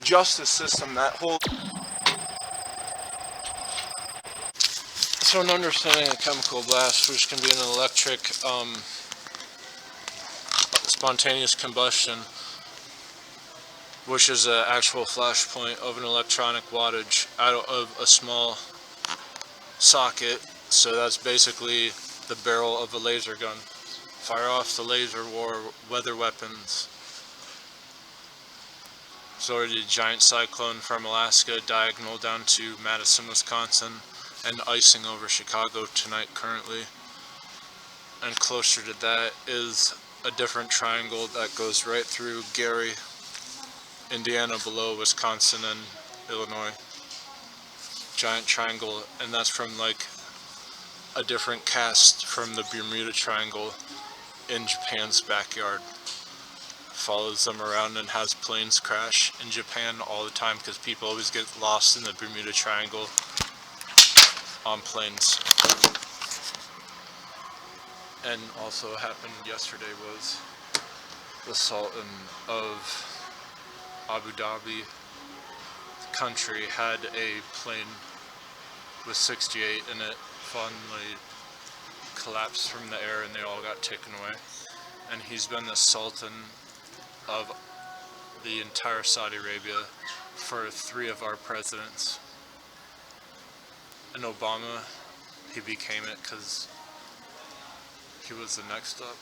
justice system, that whole... So an understanding of chemical blast, which can be an electric spontaneous combustion, which is an actual flashpoint of an electronic wattage out of a small socket. So that's basically the barrel of a laser gun. Fire off the laser war weather weapons. So already a giant cyclone from Alaska diagonal down to Madison, Wisconsin, and icing over Chicago tonight currently. And closer to that is a different triangle that goes right through Gary, Indiana, below Wisconsin and Illinois. Giant triangle, and that's from like a different cast from the Bermuda Triangle in Japan's backyard. Follows them around and has planes crash in Japan all the time because people always get lost in the Bermuda Triangle on planes. And also happened yesterday was the Sultan of Abu Dhabi country had a plane with 68 in it finally collapsed from the air and they all got taken away. And he's been the Sultan of the entire Saudi Arabia for 3 of our presidents. And Obama, he became it because he was the next up.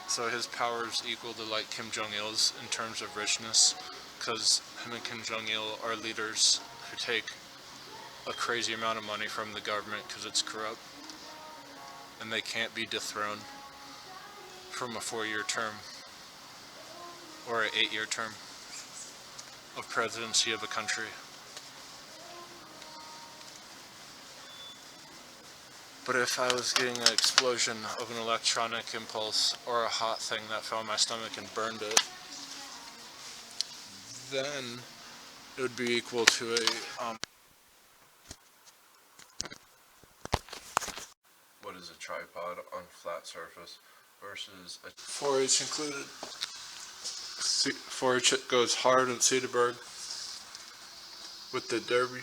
So his power is equal to like Kim Jong-il's in terms of richness, because him and Kim Jong-il are leaders who take a crazy amount of money from the government because it's corrupt, and they can't be dethroned from a 4-year term or an 8-year term of presidency of a country. But if I was getting an explosion of an electronic impulse or a hot thing that fell in my stomach and burned it, then it would be equal to a what is a tripod on flat surface versus a 4H included. 4H goes hard in Cedarburg with the Derby.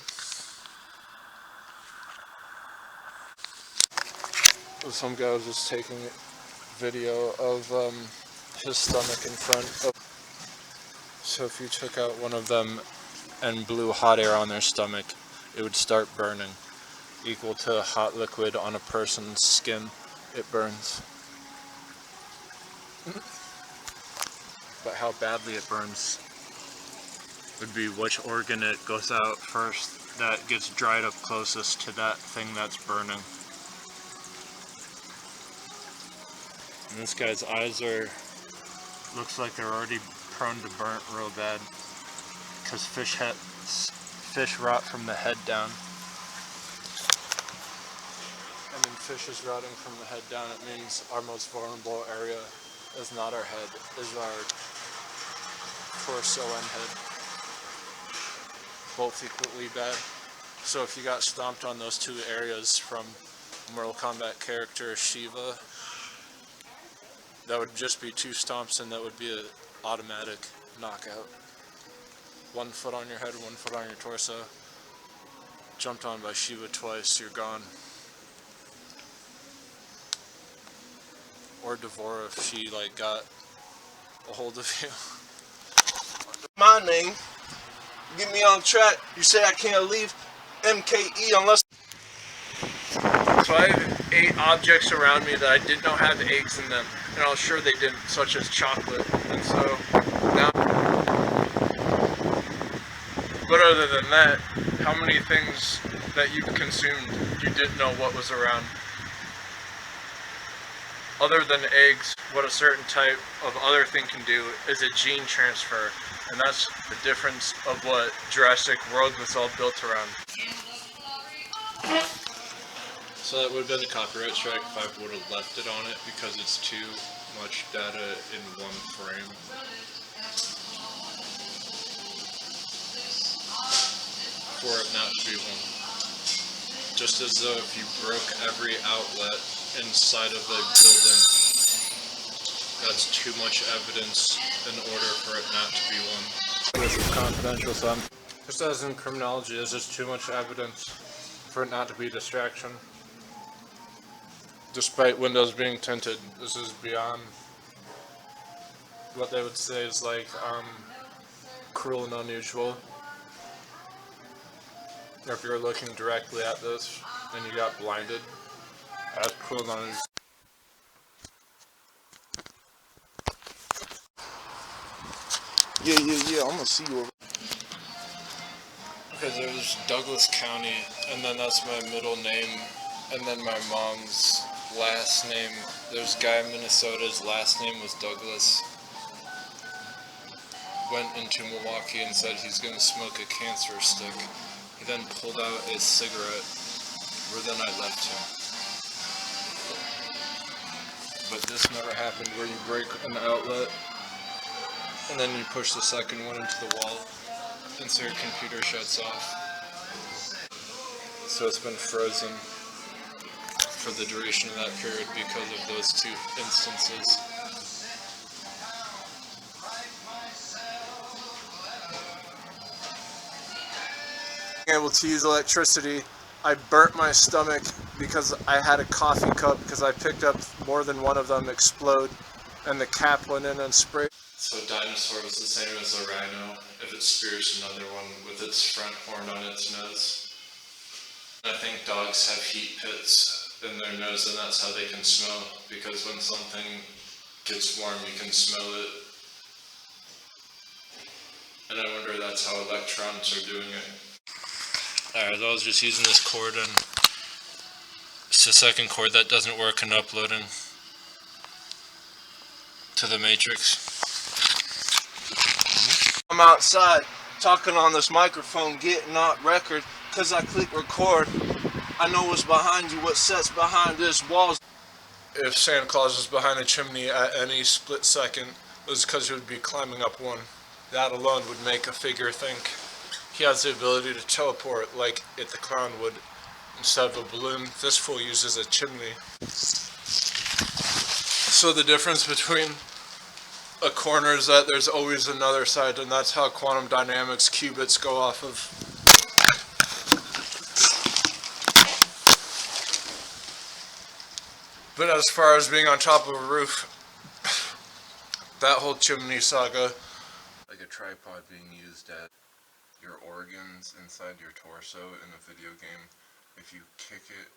Some guy was just taking video of his stomach in front of. So if you took out one of them and blew hot air on their stomach, it would start burning, equal to hot liquid on a person's skin. It burns. But how badly it burns would be which organ it goes out first that gets dried up closest to that thing that's burning. And this guy's eyes looks like they're already prone to burnt real bad because fish rot from the head down. And when fish is rotting from the head down, it means our most vulnerable area is not our head, is our torso and head. Both equally bad. So if you got stomped on those 2 areas from Mortal Kombat character Shiva, that would just be 2 stomps and that would be an automatic knockout. 1 foot on your head, 1 foot on your torso. Jumped on by Shiva twice, you're gone. Or Devora if she like got a hold of you. My name, get me on track. You say I can't leave MKE unless. So I have 8 objects around me that I did not have eggs in them, and I was sure they didn't, such as chocolate. And so now, but other than that, how many things that you've consumed you didn't know what was around? Other than eggs, what a certain type of other thing can do is a gene transfer, and that's the difference of what Jurassic World was all built around. So that would have been a copyright strike if I would have left it on it because it's too much data in one frame. For it not to be one. Just as though if you broke every outlet inside of a building, that's too much evidence in order for it not to be one. This is confidential, son. Just as in criminology, there's just too much evidence for it not to be a distraction. Despite windows being tinted, this is beyond what they would say is like cruel and unusual. Or if you're looking directly at this and you got blinded, that's cruel and unusual. Yeah, I'm gonna see you over. Okay, there's Douglas County, and then that's my middle name, and then my mom's last name. There's a guy in Minnesota, his last name was Douglas. Went into Milwaukee and said he's going to smoke a cancer stick. He then pulled out a cigarette, where then I left him. But this never happened, where you break an outlet, and then you push the second one into the wall, and so your computer shuts off. So it's been frozen for the duration of that period because of those two instances. Able to use electricity, I burnt my stomach because I had a coffee cup because I picked up more than one of them explode and the cap went in and sprayed. So a dinosaur was the same as a rhino if it spears another one with its front horn on its nose. I think dogs have heat pits in their nose, and that's how they can smell, because when something gets warm you can smell it. And I wonder that's how electrons are doing it. Alright, I was just using this cord, and it's the second cord that doesn't work in uploading to the Matrix. I'm outside talking on this microphone, getting out record, because I click record. I know what's behind you, what sets behind this wall. If Santa Claus was behind a chimney at any split second, it was because he would be climbing up one. That alone would make a figure think he has the ability to teleport like It the Clown would. Instead of a balloon, this fool uses a chimney. So the difference between a corner is that there's always another side, and that's how quantum dynamics qubits go off of. But as far as being on top of a roof, that whole chimney saga. Like a tripod being used at your organs inside your torso in a video game. If you kick it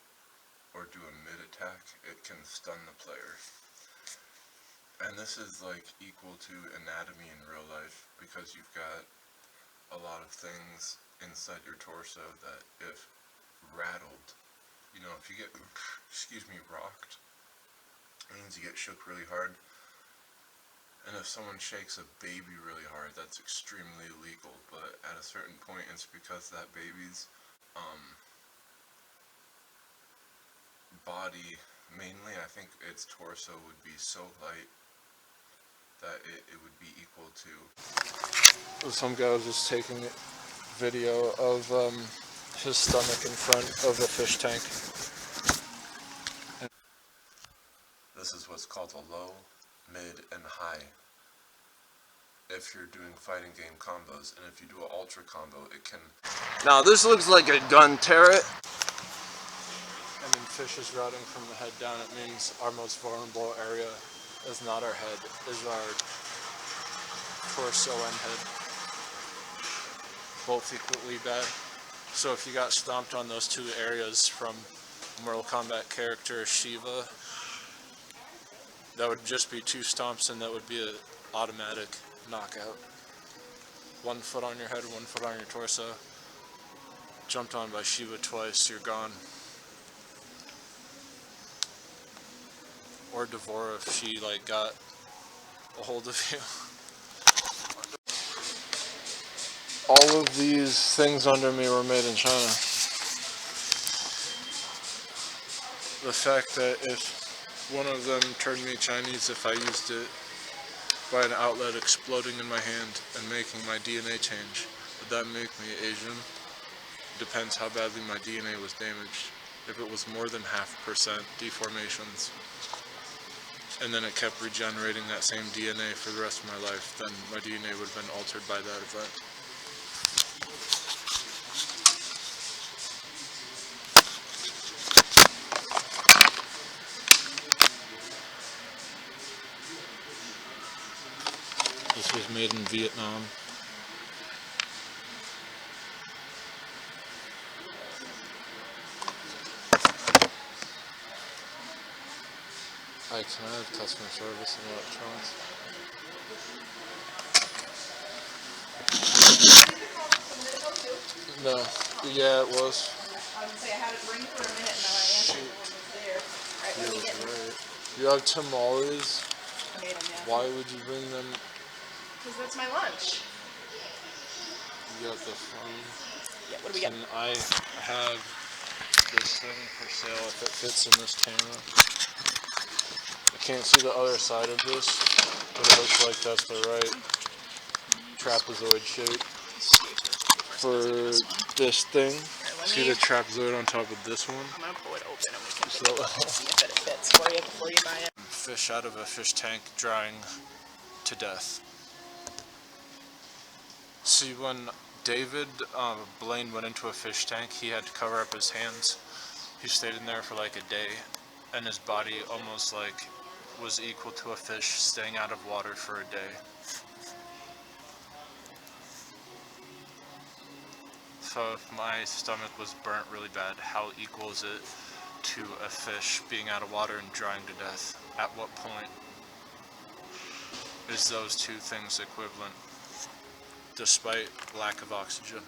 or do a mid-attack, it can stun the player. And this is like equal to anatomy in real life, because you've got a lot of things inside your torso that if rattled, you know, if you get, rocked, it means you get shook really hard. And if someone shakes a baby really hard, that's extremely illegal, but at a certain point it's because that baby's body, mainly I think its torso, would be so light that it would be equal to. Some guy was just taking a video of his stomach in front of a fish tank. This is what's called a low, mid, and high. If you're doing fighting game combos, and if you do an ultra combo, it can. Now this looks like a gun turret. And when fish is rotting from the head down, it means our most vulnerable area is not our head, is our torso and head. Both equally bad. So if you got stomped on those two areas from Mortal Kombat character Shiva, that would just be 2 stomps, and that would be an automatic knockout. 1 foot on your head, 1 foot on your torso. Jumped on by Shiva twice, you're gone. Or Devora if she got a hold of you. All of these things under me were made in China. The fact that if one of them turned me Chinese if I used it by an outlet exploding in my hand and making my DNA change, would that make me Asian? Depends how badly my DNA was damaged. If it was more than 0.5% deformations and then it kept regenerating that same DNA for the rest of my life, then my DNA would have been altered by that event. This was made in Vietnam. Hi, can I have customer service and electronics? No. Yeah, it was. I was gonna say I had it ring for a minute and then I answered when it was there. Alright, what are we getting? Right. You have tamales. I made them, yeah. Why would you bring them? Because that's my lunch. You got the phone. Yeah, what do we Can get? I have this thing for sale if it fits in this camera? I can't see the other side of this, but it looks like that's the right trapezoid shape for this thing. Right, See the trapezoid on top of this one? I'm gonna pull it open and we can So, take a look and see if it fits for you before you buy it. fish out of a fish tank drying to death. See, when David Blaine went into a fish tank, he had to cover up his hands. He stayed in there for like a day, and his body almost like was equal to a fish staying out of water for a day. So if my stomach was burnt really bad, how equal is it to a fish being out of water and drying to death? At what point is those two things equivalent, despite lack of oxygen?